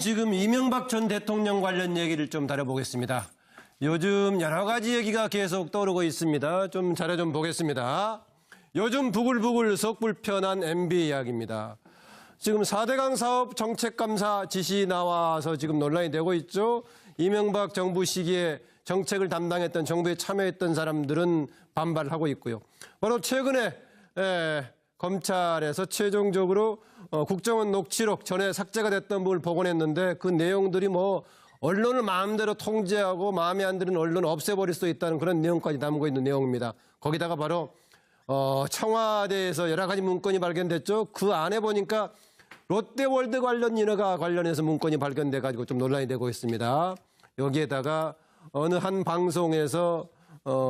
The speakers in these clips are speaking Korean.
지금 이명박 전 대통령 관련 얘기를 좀 다뤄보겠습니다. 요즘 여러 가지 얘기가 계속 떠오르고 있습니다. 좀 자료 좀 보겠습니다. 요즘 부글부글 속 불편한 MB 이야기입니다. 지금 4대강 사업 정책감사 지시 나와서 지금 논란이 되고 있죠. 이명박 정부 시기에 정책을 담당했던 정부에 참여했던 사람들은 반발하고 있고요. 바로 최근에 검찰에서 최종적으로 국정원 녹취록 전에 삭제가 됐던 부분을 복원했는데 그 내용들이 뭐 언론을 마음대로 통제하고 마음에 안 드는 언론을 없애버릴 수 있다는 그런 내용까지 담고 있는 내용입니다. 거기다가 바로 청와대에서 여러 가지 문건이 발견됐죠. 그 안에 보니까 롯데월드 관련 인허가 관련해서 문건이 발견돼 가지고 좀 논란이 되고 있습니다. 여기에다가 어느 한 방송에서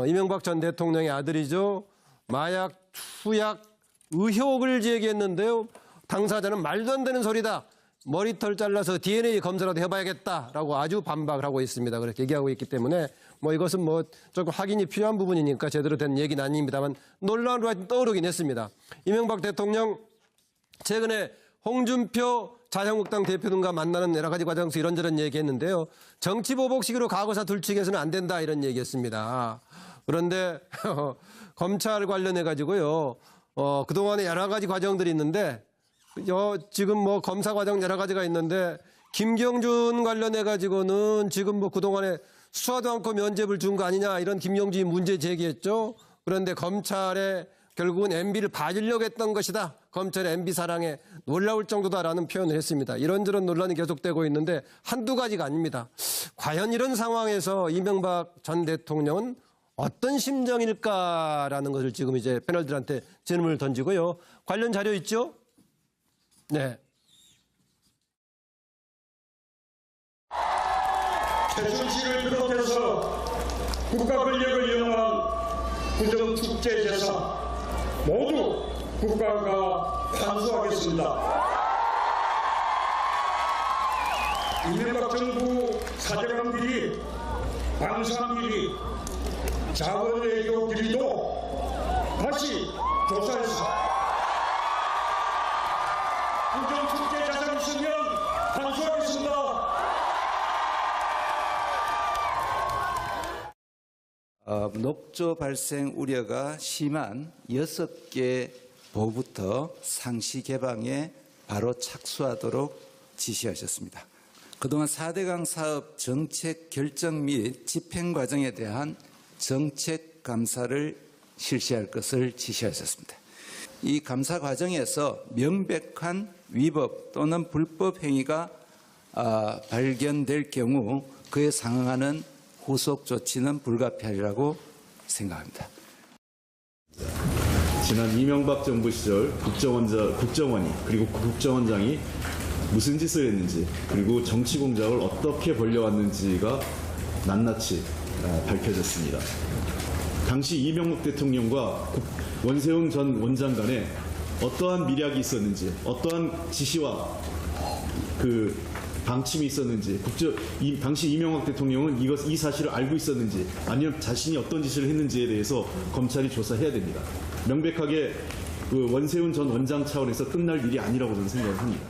이명박 전 대통령의 아들이죠. 마약 투약 의혹을 제기했는데요. 당사자는 말도 안 되는 소리다. 머리털 잘라서 DNA 검사라도 해봐야겠다라고 아주 반박을 하고 있습니다. 그렇게 얘기하고 있기 때문에 뭐 이것은 뭐 조금 확인이 필요한 부분이니까 제대로 된 얘기는 아닙니다만 논란으로 떠오르긴 했습니다. 이명박 대통령 최근에 홍준표 자유한국당 대표 등과 만나는 여러 가지 과정에서 이런저런 얘기했는데요. 정치보복식으로 과거사 둘치기해서는 안 된다 이런 얘기했습니다. 그런데 검찰 관련해 가지고요. 그동안에 여러 가지 과정들이 있는데 지금 뭐 검사 과정 여러 가지가 있는데 김경준 관련해 가지고는 지금 뭐 그동안에 수사도 않고 면죄부를 준 거 아니냐 이런 김경준이 문제 제기했죠. 그런데 검찰에 결국은 MB를 봐주려고 했던 것이다. 검찰의 MB 사랑에 놀라울 정도다라는 표현을 했습니다. 이런저런 논란이 계속되고 있는데 한두 가지가 아닙니다. 과연 이런 상황에서 이명박 전 대통령은 어떤 심정일까라는 것을 지금 이제 패널들한테 질문을 던지고요. 관련 자료 있죠? 네. 최순실을 비롯해서 국가 권력을 이용한 부정축제재산 모두 국가가 환수하겠습니다. 이명박 정부 사대강 비리, 방산 비리, 자원 외교 비리도 다시 조사해서 부정축제 자산 있으면 환수하겠습니다. 녹조 발생 우려가 심한 6개 보부터 상시 개방에 바로 착수하도록 지시하셨습니다. 그동안 4대강 사업 정책 결정 및 집행 과정에 대한 정책 감사를 실시할 것을 지시하셨습니다. 이 감사 과정에서 명백한 위법 또는 불법 행위가 발견될 경우 그에 상응하는 후속 조치는 불가피하리라고 생각합니다. 지난 이명박 정부 시절 국정원이 그리고 국정원장이 무슨 짓을 했는지 그리고 정치 공작을 어떻게 벌려왔는지가 낱낱이 밝혀졌습니다. 당시 이명박 대통령과 원세훈 전 원장 간에 어떠한 미략이 있었는지 어떠한 지시와 그 방침이 있었는지 당시 이명박 대통령은 이 사실을 알고 있었는지 아니면 자신이 어떤 짓을 했는지에 대해서 검찰이 조사해야 됩니다. 명백하게 그 원세훈 전 원장 차원에서 끝날 일이 아니라고 저는 생각을 합니다.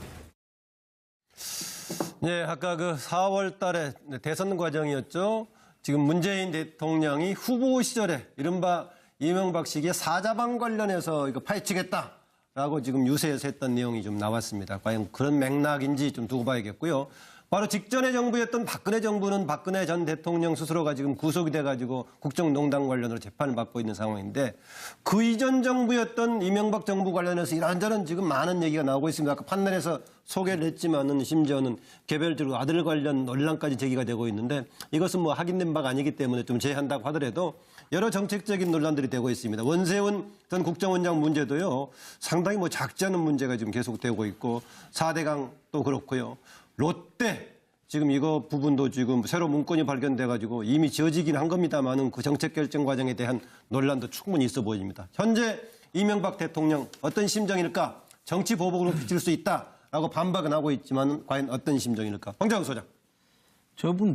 네, 아까 그 4월 달에 대선 과정이었죠. 지금 문재인 대통령이 후보 시절에 이른바 이명박 시기에 사자방 관련해서 이거 파헤치겠다라고 지금 유세에서 했던 내용이 좀 나왔습니다. 과연 그런 맥락인지 좀 두고 봐야겠고요. 바로 직전의 정부였던 박근혜 정부는 박근혜 전 대통령 스스로가 지금 구속이 돼가지고 국정농단 관련으로 재판을 받고 있는 상황인데 그 이전 정부였던 이명박 정부 관련해서 이런저런 지금 많은 얘기가 나오고 있습니다. 아까 판넬에서 소개를 했지만은 심지어는 개별적으로 아들 관련 논란까지 제기가 되고 있는데 이것은 뭐 확인된 바가 아니기 때문에 좀 제한다고 하더라도 여러 정책적인 논란들이 되고 있습니다. 원세훈 전 국정원장 문제도요 상당히 뭐 작지 않은 문제가 지금 계속되고 있고 4대강 또 그렇고요. 롯데 지금 이거 부분도 지금 새로 문건이 발견돼가지고 이미 지어지긴 한 겁니다만은 그 정책 결정 과정에 대한 논란도 충분히 있어 보입니다. 현재 이명박 대통령 어떤 심정일까? 정치 보복으로 비칠 수 있다라고 반박은 하고 있지만 과연 어떤 심정일까? 황정우 소장.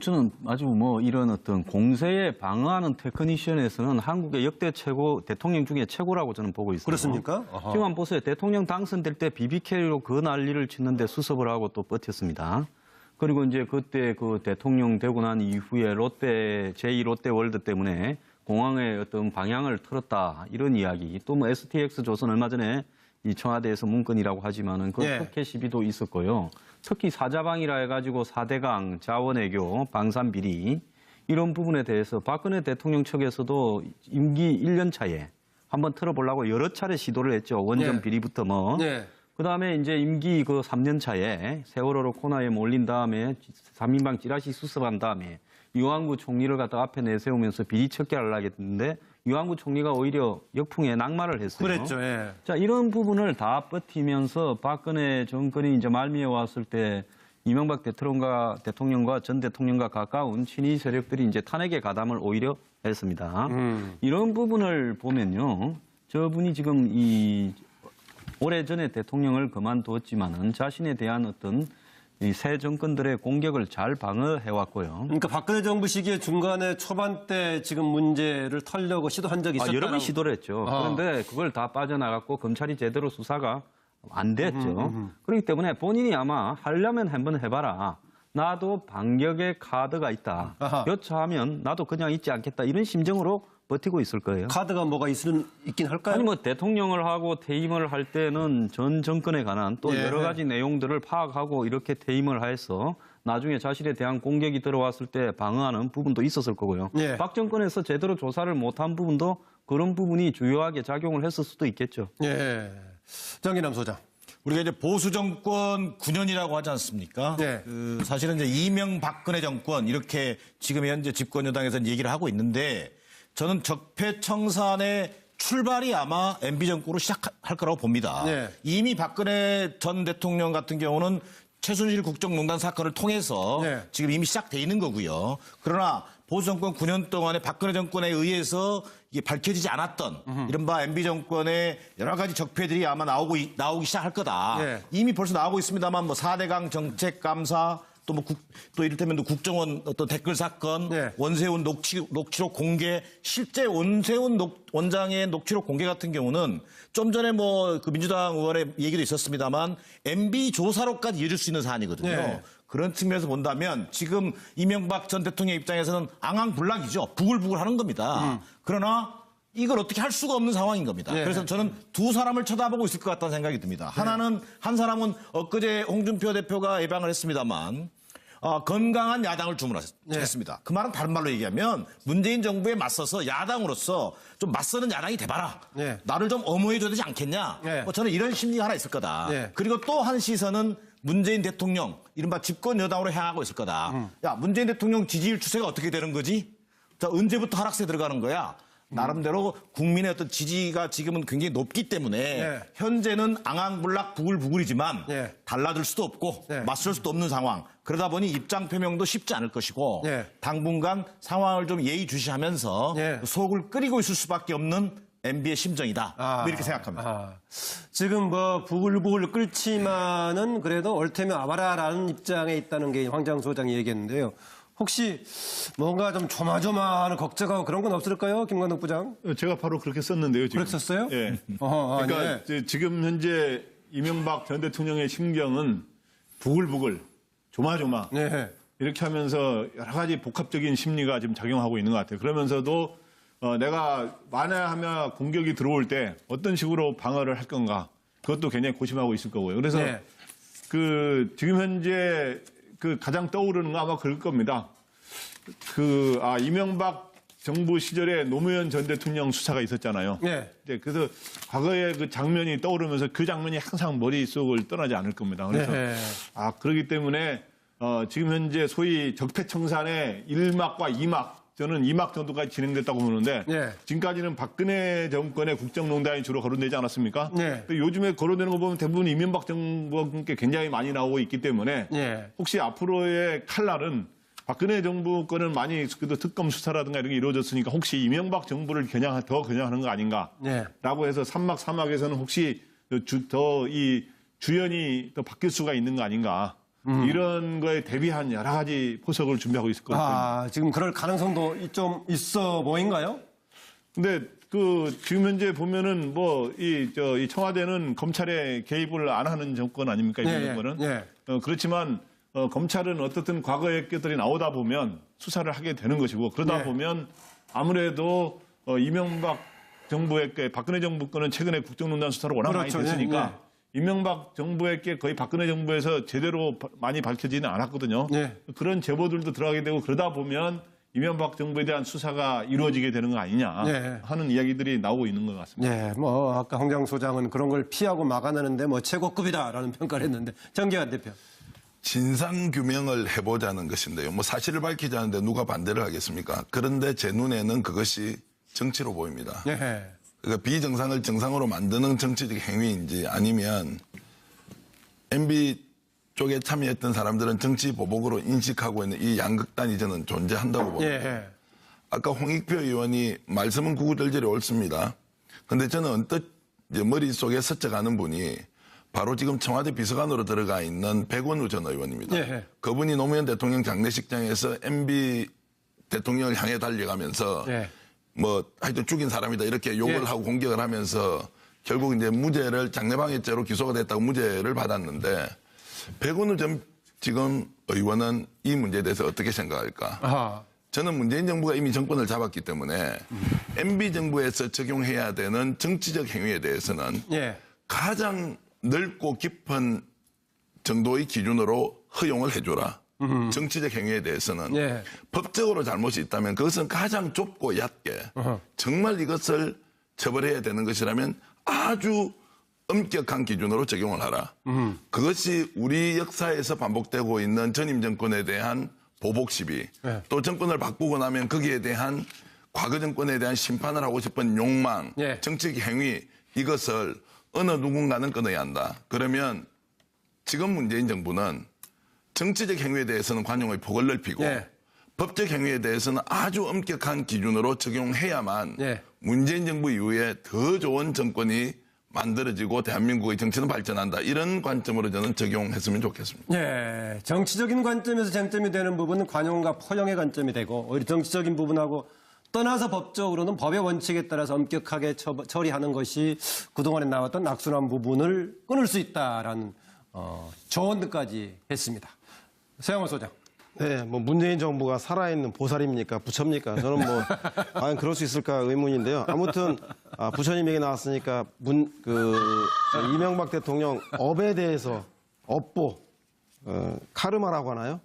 저는 아주 뭐 이런 어떤 공세에 방어하는 테크니션에서는 한국의 역대 최고 대통령 중에 최고라고 저는 보고 있습니다. 그렇습니까? 지금 한번 보세요. 대통령 당선될 때 BBK로 그 난리를 짓는데 수습을 하고 또 버텼습니다. 그리고 이제 그때 그 대통령 되고 난 이후에 제2롯데월드 때문에 공항의 어떤 방향을 틀었다 이런 이야기. 또 뭐 STX 조선 얼마 전에 이 청와대에서 문건이라고 하지만은 그 예. 특혜 시비도 있었고요. 특히 사자방이라 해가지고 4대강, 자원외교, 방산비리 이런 부분에 대해서 박근혜 대통령 측에서도 임기 1년 차에 한번 틀어보려고 여러 차례 시도를 했죠. 원전 예. 비리부터 뭐. 예. 그다음에 이제 임기 그 3년 차에 세월호로 코너에 몰린 다음에 3인방 찌라시 수습한 다음에 유한구 총리를 갖다 앞에 내세우면서 비리 척결을 하겠는데 유한구 총리가 오히려 역풍에 낙마를 했어요. 그랬죠. 예. 자, 이런 부분을 다 버티면서 박근혜 정권이 이제 말미에 왔을 때 이명박 대통령과 전 대통령과 가까운 친위 세력들이 이제 탄핵에 가담을 오히려 했습니다. 이런 부분을 보면요. 저분이 지금 이 오래전에 대통령을 그만두었지만은 자신에 대한 어떤 이 새 정권들의 공격을 잘 방어해왔고요. 그러니까 박근혜 정부 시기에 중간에 초반 때 지금 문제를 털려고 시도한 적이 있었다. 여러 번 시도를 했죠. 그런데 그걸 다 빠져나갔고 검찰이 제대로 수사가 안 됐죠. 그렇기 때문에 본인이 아마 하려면 한번 해봐라. 나도 반격의 카드가 있다. 아하. 여차하면 나도 그냥 있지 않겠다. 이런 심정으로 버티고 있을 거예요. 카드가 뭐가 있긴 할까요? 아니 뭐 대통령을 하고 퇴임을 할 때는 전 정권에 관한 또 예. 여러 가지 내용들을 파악하고 이렇게 퇴임을 해서 나중에 자신에 대한 공격이 들어왔을 때 방어하는 부분도 있었을 거고요. 예. 박 정권에서 제대로 조사를 못한 부분도 그런 부분이 주요하게 작용을 했을 수도 있겠죠. 예. 정기남 소장. 우리가 이제 보수 정권 9년이라고 하지 않습니까? 네. 사실은 이제 이명박근혜 정권 이렇게 지금 현재 집권 여당에서는 얘기를 하고 있는데 저는 적폐청산의 출발이 아마 MB 정권으로 시작할 거라고 봅니다. 네. 이미 박근혜 전 대통령 같은 경우는 최순실 국정농단 사건을 통해서 네. 지금 이미 시작돼 있는 거고요. 그러나 보수 정권 9년 동안에 박근혜 정권에 의해서 이게 밝혀지지 않았던 이른바 MB 정권의 여러 가지 적폐들이 아마 나오기 시작할 거다. 네. 이미 벌써 나오고 있습니다만 뭐 4대강 정책 감사 또 또 이를테면 또 국정원 어떤 댓글 사건, 네. 원세훈 녹취록 공개, 실제 원세훈 원장의 녹취록 공개 같은 경우는 좀 전에 뭐 그 민주당 의원의 얘기도 있었습니다만 MB 조사로까지 이어질 수 있는 사안이거든요. 네. 그런 측면에서 본다면 지금 이명박 전 대통령 입장에서는 앙앙불락이죠. 부글부글 하는 겁니다. 그러나 이걸 어떻게 할 수가 없는 상황인 겁니다. 네. 그래서 저는 두 사람을 쳐다보고 있을 것 같다는 생각이 듭니다. 하나는 한 사람은 엊그제 홍준표 대표가 예방을 했습니다만 건강한 야당을 주문했습니다. 그 말은 다른 말로 얘기하면 문재인 정부에 맞서서 야당으로서 좀 맞서는 야당이 돼봐라. 네. 나를 좀 엄호해줘야 되지 않겠냐. 네. 저는 이런 심리가 하나 있을 거다. 네. 그리고 또 한 시선은 문재인 대통령 이른바 집권 여당으로 향하고 있을 거다. 야 문재인 대통령 지지율 추세가 어떻게 되는 거지? 자 언제부터 하락세 들어가는 거야? 나름대로 국민의 어떤 지지가 지금은 굉장히 높기 때문에 네. 현재는 앙앙불락 부글부글이지만 네. 달라들 수도 없고 네. 맞설 수도 없는 상황. 그러다 보니 입장 표명도 쉽지 않을 것이고 네. 당분간 상황을 좀 예의주시하면서 네. 속을 끓이고 있을 수밖에 없는 MB의 심정이다. 뭐 이렇게 생각합니다. 지금 뭐 부글부글 끓지만은 그래도 옳다면 와봐라라는 입장에 있다는 게 황장 소장이 얘기했는데요. 혹시 뭔가 좀 조마조마하는 걱정하고 그런 건 없을까요, 김관덕 부장? 제가 바로 그렇게 썼는데요. 지금. 그랬었어요? 예. 어허, 그러니까 네. 이제 지금 현재 이명박 전 대통령의 심경은 부글부글, 조마조마 네. 이렇게 하면서 여러 가지 복합적인 심리가 지금 작용하고 있는 것 같아요. 그러면서도 내가 만약하면 공격이 들어올 때 어떤 식으로 방어를 할 건가 그것도 굉장히 고심하고 있을 거고요. 그래서 네. 지금 현재 가장 떠오르는 거 아마 그럴 겁니다. 이명박 정부 시절에 노무현 전 대통령 수사가 있었잖아요. 네. 이제 그래서 과거의 그 장면이 떠오르면서 그 장면이 항상 머릿속을 떠나지 않을 겁니다. 그래서 네. 그렇기 때문에 지금 현재 소위 적폐청산의 1막과 2막 저는 2막 정도까지 진행됐다고 보는데 네. 지금까지는 박근혜 정권의 국정농단이 주로 거론되지 않았습니까? 네. 근데 요즘에 거론되는 거 보면 대부분 이명박 정부께 굉장히 많이 나오고 있기 때문에 네. 혹시 앞으로의 칼날은 박근혜 정부 거는 많이 그래도 특검 수사라든가 이런 게 이루어졌으니까 혹시 이명박 정부를 더 겨냥하는 거 아닌가라고 네. 해서 3막, 4막에서는 혹시 이 주연이 더 바뀔 수가 있는 거 아닌가. 이런 거에 대비한 여러 가지 포석을 준비하고 있을 것 같아요. 지금 그럴 가능성도 좀 있어 보인가요? 근데 지금 현재 보면은 이 청와대는 검찰에 개입을 안 하는 정권 아닙니까? 이 예, 정권은. 예. 그렇지만 검찰은 어떻든 과거의 것들이 나오다 보면 수사를 하게 되는 것이고 그러다 네. 보면 아무래도 이명박 정부의 박근혜 정부 거는 최근에 국정농단 수사로 워낙 그렇죠. 많이 됐으니까 예, 예. 이명박 정부의 게 거의 박근혜 정부에서 제대로 많이 밝혀지는 않았거든요. 네. 그런 제보들도 들어가게 되고 그러다 보면 이명박 정부에 대한 수사가 이루어지게 되는 거 아니냐 네. 하는 이야기들이 나오고 있는 것 같습니다. 네, 뭐 아까 홍장 소장은 그런 걸 피하고 막아내는데 뭐 최고급이다라는 평가를 했는데 정기환 대표. 진상 규명을 해보자는 것인데요. 뭐 사실을 밝히자는데 누가 반대를 하겠습니까? 그런데 제 눈에는 그것이 정치로 보입니다. 네. 그러니까 비정상을 정상으로 만드는 정치적 행위인지 아니면 MB 쪽에 참여했던 사람들은 정치 보복으로 인식하고 있는 이 양극단이 저는 존재한다고 봅니다. 예. 아까 홍익표 의원이 말씀은 구구절절히 옳습니다. 근데 저는 언뜻 이제 머릿속에 스쳐가는 분이 바로 지금 청와대 비서관으로 들어가 있는 백원우 전 의원입니다. 예. 그분이 노무현 대통령 장례식장에서 MB 대통령을 향해 달려가면서 예. 뭐 하여튼 죽인 사람이다 이렇게 욕을 예. 하고 공격을 하면서 결국 이제 무죄를 장례방해죄로 기소가 됐다고 무죄를 받았는데 백원우 전 지금 의원은 이 문제에 대해서 어떻게 생각할까? 아하. 저는 문재인 정부가 이미 정권을 잡았기 때문에 MB 정부에서 적용해야 되는 정치적 행위에 대해서는 예. 가장 넓고 깊은 정도의 기준으로 허용을 해줘라. 정치적 행위에 대해서는 예. 법적으로 잘못이 있다면 그것은 가장 좁고 얕게 정말 이것을 처벌해야 되는 것이라면 아주 엄격한 기준으로 적용을 하라. 그것이 우리 역사에서 반복되고 있는 전임 정권에 대한 보복 시비, 예. 또 정권을 바꾸고 나면 거기에 대한 과거 정권에 대한 심판을 하고 싶은 욕망, 예. 정치적 행위 이것을 어느 누군가는 끊어야 한다. 그러면 지금 문재인 정부는 정치적 행위에 대해서는 관용의 폭을 넓히고 예. 법적 행위에 대해서는 아주 엄격한 기준으로 적용해야만 예. 문재인 정부 이후에 더 좋은 정권이 만들어지고 대한민국의 정치는 발전한다. 이런 관점으로 저는 적용했으면 좋겠습니다. 예, 정치적인 관점에서 쟁점이 되는 부분은 관용과 포용의 관점이 되고 오히려 정치적인 부분하고 떠나서 법적으로는 법의 원칙에 따라서 엄격하게 처리하는 것이 그동안에 나왔던 악순환 부분을 끊을 수 있다라는 조언까지 했습니다. 서영호 소장. 네, 뭐 문재인 정부가 살아있는 보살입니까? 부처입니까? 저는 뭐 과연 그럴 수 있을까 의문인데요. 아무튼 부처님 얘기 나왔으니까 이명박 대통령 업에 대해서 업보 카르마라고 하나요?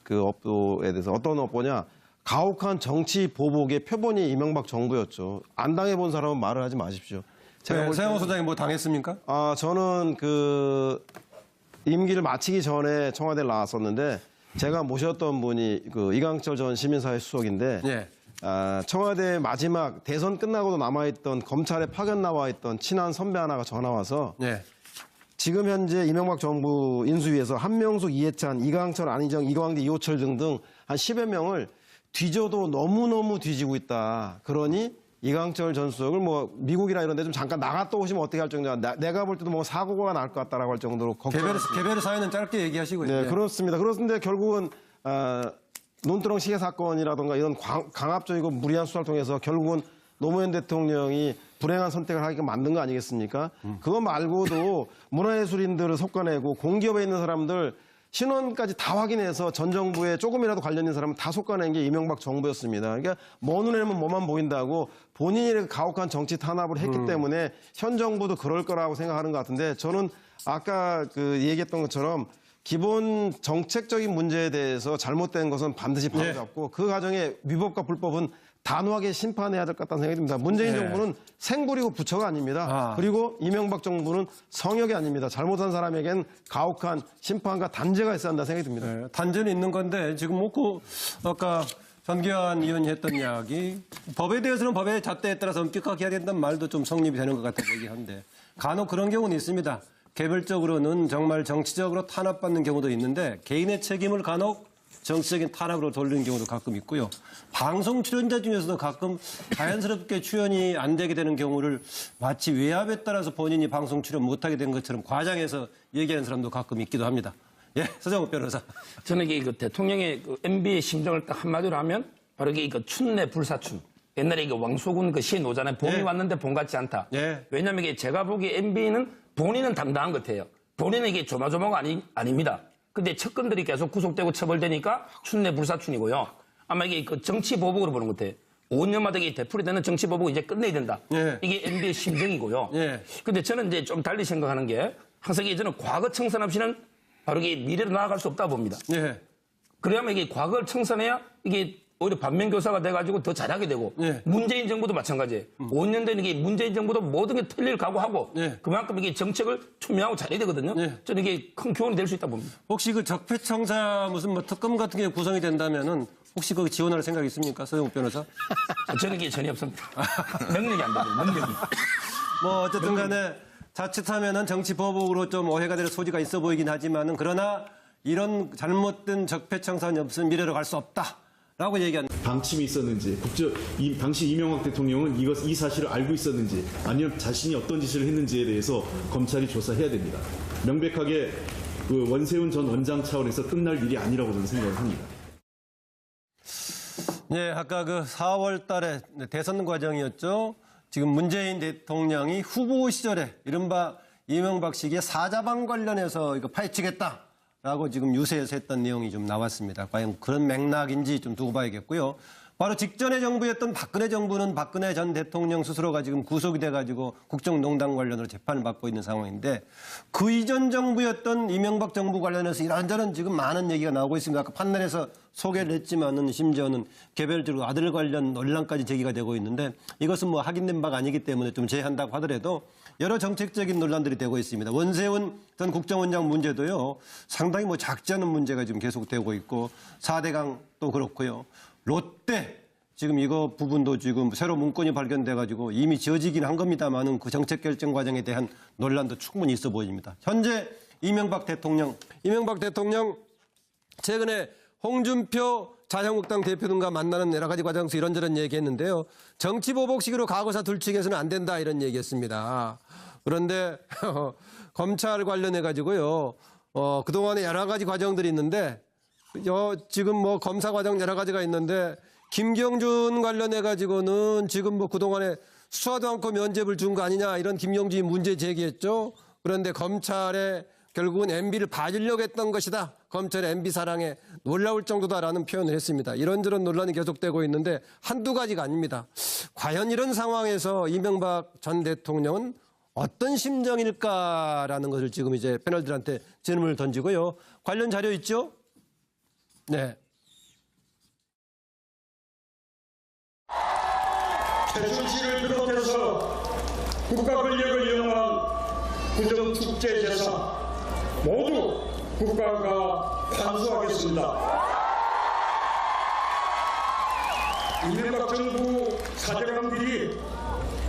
그 업보에 대해서 어떤 업보냐? 가혹한 정치 보복의 표본이 이명박 정부였죠. 안 당해본 사람은 말을 하지 마십시오. 제가 볼 서영호 때는 소장이 뭐 당했습니까? 저는 임기를 마치기 전에 청와대를 나왔었는데 제가 모셨던 분이 이강철 전 시민사회 수석인데 예. 청와대 마지막 대선 끝나고도 남아있던 검찰에 파견 나와 있던 친한 선배 하나가 전화 와서 예. 지금 현재 이명박 정부 인수위에서 한명숙, 이해찬, 이강철, 안희정, 이광재, 이호철 등등 한 10여 명을 뒤져도 너무너무 뒤지고 있다. 그러니 이강철 전 수석을 뭐 미국이나 이런 데 좀 잠깐 나갔다 오시면 어떻게 할 정도냐. 내가 볼 때도 뭐 사고가 날 것 같다라고 할 정도로 개별 사연은 짧게 얘기하시고요. 네, 예. 그렇습니다. 그런데 결국은 논두렁 시계 사건이라든가 이런 강압적이고 무리한 수사를 통해서 결국은 노무현 대통령이 불행한 선택을 하게끔 만든 거 아니겠습니까? 그거 말고도 문화예술인들을 솎아내고 공기업에 있는 사람들 신원까지 다 확인해서 전 정부에 조금이라도 관련 있는 사람은 다 솎아낸 게 이명박 정부였습니다. 그러니까 먼 눈에는 뭐만 보인다고 본인이 가혹한 정치 탄압을 했기 때문에 현 정부도 그럴 거라고 생각하는 것 같은데 저는 아까 얘기했던 것처럼 기본 정책적인 문제에 대해서 잘못된 것은 반드시 바로잡고 그 과정에 위법과 불법은 단호하게 심판해야 될 것 같다는 생각이 듭니다. 문재인 정부는 생불이고 부처가 아닙니다. 그리고 이명박 정부는 성역이 아닙니다. 잘못한 사람에겐 가혹한 심판과 단죄가 있어야 한다는 생각이 듭니다. 네, 단죄는 있는 건데 지금 아까 전기환 의원이 했던 이야기 법에 대해서는 법의 잣대에 따라서 엄격하게 해야 된다는 말도 좀 성립이 되는 것 같아 보이긴 한데 간혹 그런 경우는 있습니다. 개별적으로는 정말 정치적으로 탄압받는 경우도 있는데 개인의 책임을 간혹 정치적인 탄압으로 돌리는 경우도 가끔 있고요. 방송 출연자 중에서도 가끔 자연스럽게 출연이 안 되게 되는 경우를 마치 외압에 따라서 본인이 방송 출연 못하게 된 것처럼 과장해서 얘기하는 사람도 가끔 있기도 합니다. 예, 서정욱 변호사. 저는 대통령의 MB의 심정을 딱 한마디로 하면 바로 춘내 불사춘. 옛날에 왕소군 시에 노잖아요. 봄이 예. 왔는데 봄 같지 않다. 예. 왜냐하면 제가 보기에 MB는 본인은 당당한 것 같아요. 본인은 조마조마가 아닙니다. 근데 측근들이 계속 구속되고 처벌되니까 춘내 불사춘이고요. 아마 이게 그 정치 보복으로 보는 것 같아요. 5년마다 이게 되풀이되는 정치 보복을 이제 끝내야 된다. 예. 이게 MB의 심정이고요. 예. 근데 저는 이제 좀 달리 생각하는 게 항상 저는 과거 청산 없이는 바로 이게 미래로 나아갈 수 없다 봅니다. 예. 그래야만 이게 과거를 청산해야 이게 오히려 반면교사가 돼가지고 더 잘하게 되고 예. 문재인 정부도 마찬가지예요. 5년 된 이게 문재인 정부도 모든 게 틀릴 각오하고 예. 그만큼 이게 정책을 투명하고 잘해야 되거든요. 예. 저는 이게 큰 교훈이 될 수 있다 봅니다. 혹시 그 적폐청사 무슨 뭐 특검 같은 게 구성이 된다면은 혹시 거기 지원할 생각 있습니까? 서영욱 변호사? 저는 이게 전혀 없습니다. 능력이 안 됩니다. 능력이. 뭐 어쨌든 간에 자칫하면은 정치 보복으로 좀 오해가 될 소지가 있어 보이긴 하지만은 그러나 이런 잘못된 적폐청산이 없으면 미래로 갈 수 없다라고 얘기한. 방침이 있었는지, 당시 이명박 대통령은 이 사실을 알고 있었는지, 아니면 자신이 어떤 짓을 했는지에 대해서 검찰이 조사해야 됩니다. 명백하게 그 원세훈 전 원장 차원에서 끝날 일이 아니라고 저는 생각을 합니다. 네, 아까 그 4월 달에 대선 과정이었죠. 지금 문재인 대통령이 후보 시절에 이른바 이명박 시기에 사자방 관련해서 이거 파헤치겠다라고 지금 유세에서 했던 내용이 좀 나왔습니다. 과연 그런 맥락인지 좀 두고 봐야겠고요. 바로 직전의 정부였던 박근혜 정부는 박근혜 전 대통령 스스로가 지금 구속이 돼가지고 국정농단 관련으로 재판을 받고 있는 상황인데 그 이전 정부였던 이명박 정부 관련해서 이런저런 지금 많은 얘기가 나오고 있습니다. 아까 판넬에서 소개를 했지만은 심지어는 개별적으로 아들 관련 논란까지 제기가 되고 있는데 이것은 뭐 확인된 바가 아니기 때문에 좀 제한다고 하더라도 여러 정책적인 논란들이 되고 있습니다. 원세훈 전 국정원장 문제도요. 상당히 뭐 작지 않은 문제가 지금 계속되고 있고 4대강도 그렇고요. 롯데 지금 이거 부분도 지금 새로 문건이 발견돼가지고 이미 지어지긴 한 겁니다만은 그 정책 결정 과정에 대한 논란도 충분히 있어 보입니다. 현재 이명박 대통령 최근에 홍준표 자유한국당 대표 등과 만나는 여러 가지 과정에서 이런저런 얘기했는데요. 정치 보복식으로 과거사 둘치기해서는 안 된다 이런 얘기했습니다. 그런데 검찰 관련해가지고요. 그동안에 여러 가지 과정들이 있는데 지금 뭐 검사 과정 여러 가지가 있는데 김경준 관련해가지고는 지금 뭐 그동안에 수사도 않고 면죄부를 준 거 아니냐 이런 김용준이 문제 제기했죠. 그런데 검찰에 결국은 MB를 봐주려고 했던 것이다. 검찰의 MB 사랑에 놀라울 정도다라는 표현을 했습니다. 이런저런 논란이 계속되고 있는데 한두 가지가 아닙니다. 과연 이런 상황에서 이명박 전 대통령은 어떤 심정일까라는 것을 지금 이제 패널들한테 질문을 던지고요. 관련 자료 있죠? 네. 최순실을 비롯해서 국가 권력을 이용한 부정축제재산 모두 국가가 환수하겠습니다. 이명박 정부 사절강 비리,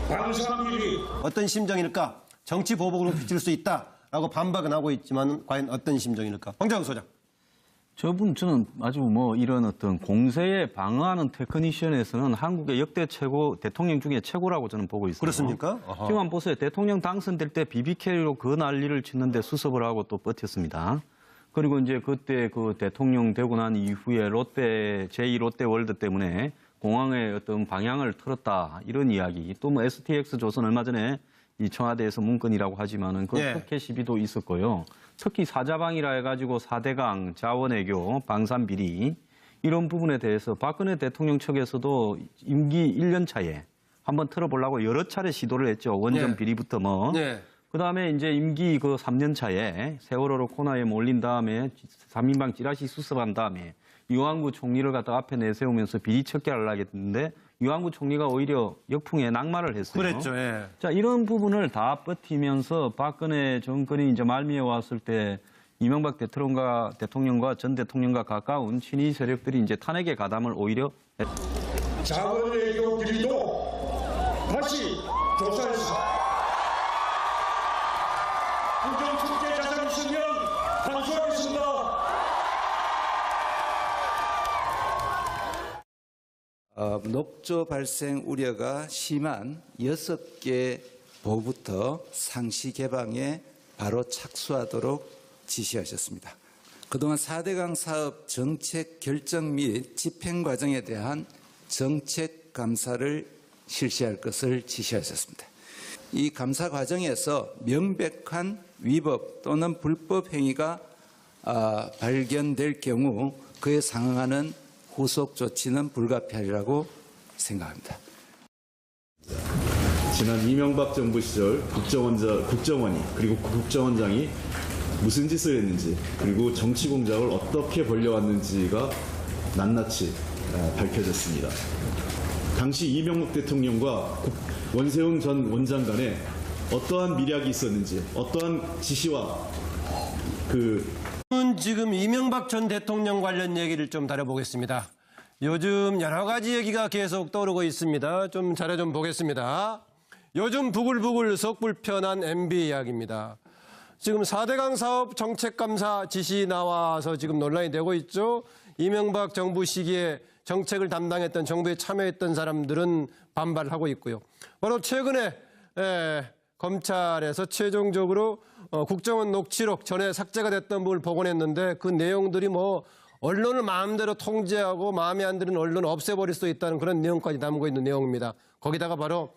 방산 비리 어떤 심정일까? 정치 보복으로 비칠 수 있다라고 반박은 하고 있지만 과연 어떤 심정일까? 황장우 소장. 저는 아주 뭐 이런 어떤 공세에 방어하는 테크니션에서는 한국의 역대 최고 대통령 중에 최고라고 저는 보고 있습니다. 그렇습니까? 지금 한번 보세요. 대통령 당선될 때 BBK로 그 난리를 치는데 수습을 하고 또 버텼습니다. 그리고 이제 그때 그 대통령 되고 난 이후에 제2롯데월드 때문에 공항의 어떤 방향을 틀었다 이런 이야기. 또 뭐 STX 조선 얼마 전에 이 청와대에서 문건이라고 하지만은 그 특혜 시비도 있었고요. 특히 사자방이라 해가지고 4대강, 자원외교, 방산비리 이런 부분에 대해서 박근혜 대통령 측에서도 임기 1년 차에 한번 틀어보려고 여러 차례 시도를 했죠. 원전 비리부터 뭐. 그다음에 이제 임기 그 3년 차에 세월호로 코너에 몰린 다음에 3인방 찌라시 수습한 다음에 유한구 총리를 갖다 앞에 내세우면서 비리 척결을 하겠는데 유한구 총리가 오히려 역풍에 낙마를 했어요. 그랬죠. 예. 자, 이런 부분을 다 버티면서 박근혜 정권이 이제 말미에 왔을 때 이명박 대통령과 전 대통령과 가까운 친위 세력들이 이제 탄핵의 가담을 오히려 자원외교 비리도 다시 조사해서 부정축제 자산 있으면 환수하겠습니다. 녹조 발생 우려가 심한 6개 보부터 상시 개방에 바로 착수하도록 지시하셨습니다. 그동안 4대강 사업 정책 결정 및 집행 과정에 대한 정책 감사를 실시할 것을 지시하셨습니다. 이 감사 과정에서 명백한 위법 또는 불법 행위가 발견될 경우 그에 상응하는 후속 조치는 불가피하리라고 생각합니다. 지난 이명박 정부 시절 국정원이 그리고 국정원장이 무슨 짓을 했는지 그리고 정치 공작을 어떻게 벌려왔는지가 낱낱이 밝혀졌습니다. 당시 이명박 대통령과 원세훈 전 원장 간에 어떠한 미략이 있었는지, 어떠한 지시와 지금 이명박 전 대통령 관련 얘기를 좀 다뤄보겠습니다. 요즘 여러 가지 얘기가 계속 떠오르고 있습니다. 좀 자료 좀 보겠습니다. 요즘 부글부글 속불편한 MB 이야기입니다. 지금 4대강 사업 정책감사 지시 나와서 지금 논란이 되고 있죠. 이명박 정부 시기에 정책을 담당했던 정부에 참여했던 사람들은 반발하고 있고요. 바로 최근에 검찰에서 최종적으로 국정원 녹취록 전에 삭제가 됐던 부분을 복원했는데 그 내용들이 뭐 언론을 마음대로 통제하고 마음에 안 드는 언론을 없애버릴 수 있다는 그런 내용까지 담고 있는 내용입니다. 거기다가 바로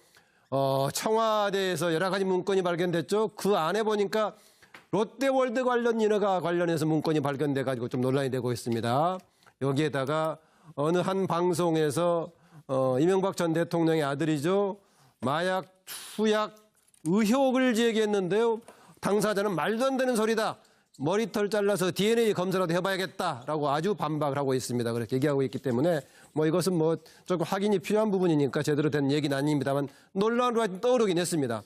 청와대에서 여러 가지 문건이 발견됐죠. 그 안에 보니까 롯데월드 관련 인허가 관련해서 문건이 발견돼 가지고 좀 논란이 되고 있습니다. 여기에다가 어느 한 방송에서 이명박 전 대통령의 아들이죠. 마약 투약 의혹을 제기했는데요. 당사자는 말도 안 되는 소리다. 머리털 잘라서 DNA 검사라도 해봐야겠다라고 아주 반박을 하고 있습니다. 그렇게 얘기하고 있기 때문에 뭐 이것은 뭐 조금 확인이 필요한 부분이니까 제대로 된 얘기는 아닙니다만 논란으로 하여튼 떠오르긴 했습니다.